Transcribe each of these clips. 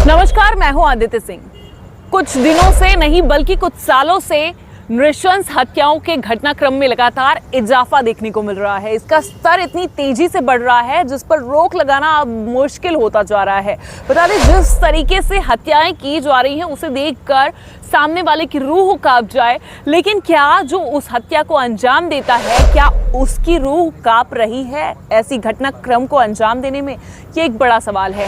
नमस्कार, मैं हूं आदित्य सिंह। कुछ दिनों से नहीं बल्कि कुछ सालों से नृशंस हत्याओं के घटनाक्रम में लगातार इजाफा देखने को मिल रहा है। इसका स्तर इतनी तेजी से बढ़ रहा है जिस पर रोक लगाना अब मुश्किल होता जा रहा है। बता दें, जिस तरीके से हत्याएं की जा रही हैं उसे देखकर सामने वाले की रूह कांप जाए, लेकिन क्या जो उस हत्या को अंजाम देता है, क्या उसकी रूह कांप रही है ऐसी घटनाक्रम को अंजाम देने में? ये एक बड़ा सवाल है।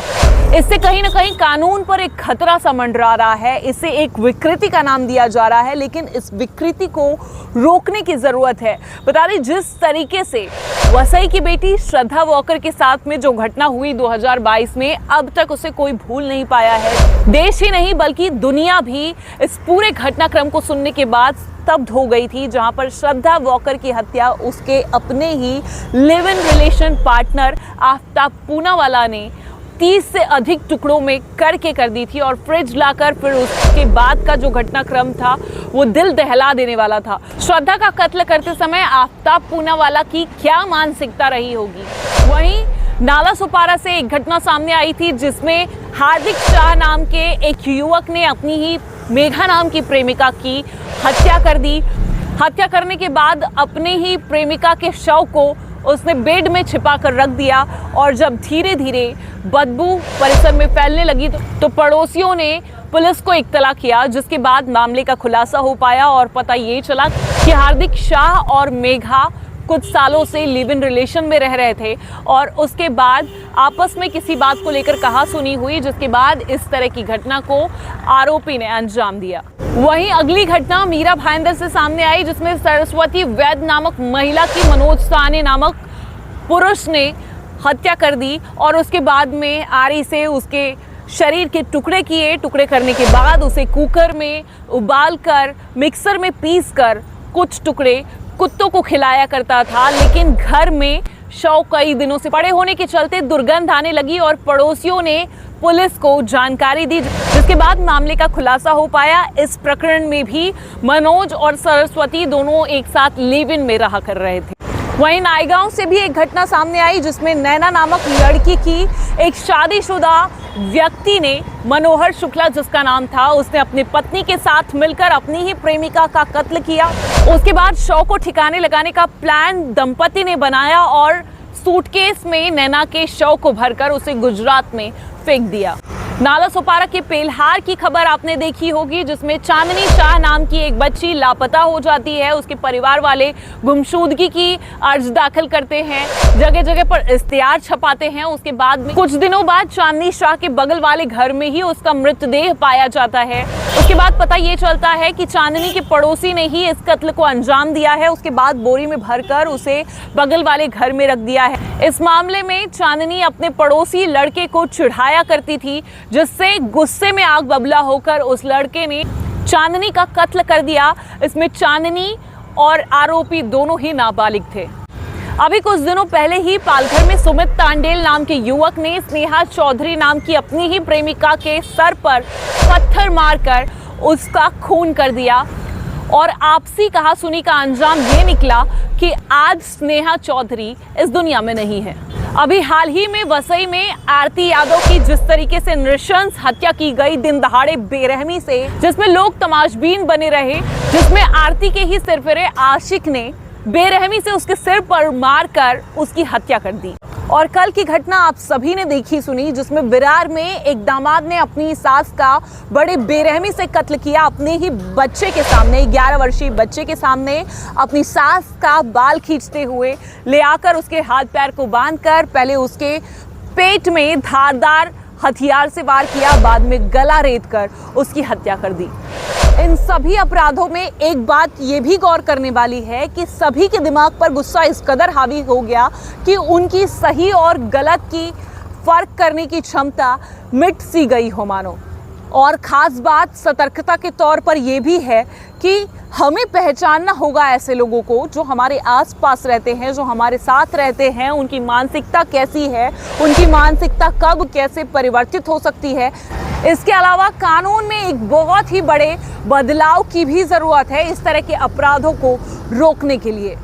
इससे कहीं ना कहीं कानून पर एक खतरा सा मंडरा रहा है। इसे एक विकृति का नाम दिया जा रहा है, लेकिन इस विकृति को रोकने की जरूरत है। बता दें, जिस तरीके से वसई की बेटी श्रद्धा वॉकर के साथ में जो घटना हुई 2022 में, अब तक उसे कोई भूल नहीं पाया है। देश ही नहीं बल्कि दुनिया भी इस पूरे घटनाक्रम को सुनने के बाद स्तब्ध हो गई थी, जहां पर श्रद्धा वॉकर की हत्या उसके अपने he live in relation partner Aftab Poonawalla ने 30 से अधिक टुकड़ों में करके कर दी थी और फ्रिज लाकर फिर उसके बाद का जो घटनाक्रम था वो दिल दहला देने वाला था। श्रद्धा का कत्ल करते समय आफ्ताब पूनावाला की क्या मानसिकता रही होगी। वहीं नालासोपारा से एक घटना सामने आई थी जिसमें हार्दिक शाह नाम के एक युवक ने अपनी ही मेघा नाम की प्रेमिका की हत्या कर दी। हत्या करने के बाद अपने ही प्रेमिका के शव को उसने बेड में छिपा कर रख दिया और जब धीरे धीरे बदबू परिसर में फैलने लगी तो पड़ोसियों ने पुलिस को इत्तला किया, जिसके बाद मामले का खुलासा हो पाया और पता ये चला कि हार्दिक शाह और मेघा कुछ सालों से लिव इन रिलेशन में रह रहे थे और उसके बाद आपस में किसी बात को लेकर कहासुनी हुई, जिसके बाद इस तरह की घटना को आरोपी ने अंजाम दिया। वहीं अगली घटना मीरा भाईंदर से सामने आई, जिसमें सरस्वती वैद्य नामक महिला की मनोज साहनी नामक पुरुष ने हत्या कर दी और उसके बाद में आरी से उसके शरीर के टुकड़े किए। टुकड़े करने के बाद उसे कुकर में उबालकर मिक्सर में पीसकर कुछ टुकड़े कुत्तों को खिलाया करता था, लेकिन घर में शव कई दिनों से पड़े होने के चलते दुर्गंध आने लगी और पड़ोसियों ने पुलिस को जानकारी दी, जिसके बाद मामले का खुलासा हो पाया। इस प्रकरण में भी मनोज और सरस्वती दोनों एक साथ लिव इन में रहा कर रहे थे। वहीं नायगांव से भी एक घटना सामने आई जिसमें नैना नामक लड़की की एक शादीशुदा व्यक्ति ने, मनोहर शुक्ला जिसका नाम था, उसने अपनी पत्नी के साथ मिलकर अपनी ही प्रेमिका का कत्ल किया। उसके बाद शव को ठिकाने लगाने का प्लान दंपति ने बनाया और सूटकेस में नैना के शव को भरकर उसे गुजरात में फेंक दिया। नालासोपारा के पेलहार की खबर आपने देखी होगी, जिसमें चांदनी शाह नाम की एक बच्ची लापता हो जाती है। उसके परिवार वाले गुमशुदगी की अर्ज दाखिल करते हैं, जगह जगह पर इश्तिहार छपाते हैं। उसके बाद में कुछ दिनों बाद चांदनी शाह के बगल वाले घर में ही उसका मृतदेह पाया जाता है। उसके बाद पता ये चलता है कि चांदनी के पड़ोसी ने ही इस कत्ल को अंजाम दिया है। उसके बाद बोरी में भरकर उसे बगल वाले घर में रख दिया है। इस मामले में चांदनी अपने पड़ोसी लड़के को चिढ़ाया करती थी, जिससे गुस्से में आग बबूला होकर उस लड़के ने चांदनी का कत्ल कर दिया। इसमें चांदनी और आरोपी दोनों ही नाबालिग थे। अभी कुछ दिनों पहले ही पालघर में सुमित तांडेल नाम के युवक ने स्नेहा चौधरी नाम की अपनी ही प्रेमिका के सर पर पत्थर मारकर उसका खून कर दिया और आपसी कहासुनी का अंजाम ये निकला कि आज स्नेहा चौधरी इस दुनिया में नहीं है। अभी हाल ही में वसई में आरती यादव की जिस तरीके से नृशंस हत्या की गई दिन दहाड़े बेरहमी से, जिसमें लोग तमाशबीन बने रहे, जिसमें आरती के ही सिरफिरे आशिक ने बेरहमी से उसके सिर पर मारकर उसकी हत्या कर दी। और कल की घटना आप सभी ने देखी सुनी, जिसमें विरार में एक दामाद ने अपनी सास का बड़े बेरहमी से कत्ल किया। अपने ही बच्चे के सामने, 11 वर्षीय बच्चे के सामने अपनी सास का बाल खींचते हुए ले आकर उसके हाथ पैर को बांधकर पहले उसके पेट में धारदार हथियार से वार किया, बाद में गला रेत कर उसकी हत्या कर दी। इन सभी अपराधों में एक बात ये भी गौर करने वाली है कि सभी के दिमाग पर गुस्सा इस कदर हावी हो गया कि उनकी सही और गलत की फर्क करने की क्षमता मिट सी गई हो मानो। और ख़ास बात सतर्कता के तौर पर यह भी है कि हमें पहचानना होगा ऐसे लोगों को जो हमारे आसपास रहते हैं, जो हमारे साथ रहते हैं, उनकी मानसिकता कैसी है, उनकी मानसिकता कब कैसे परिवर्तित हो सकती है। इसके अलावा कानून में एक बहुत ही बड़े बदलाव की भी ज़रूरत है इस तरह के अपराधों को रोकने के लिए।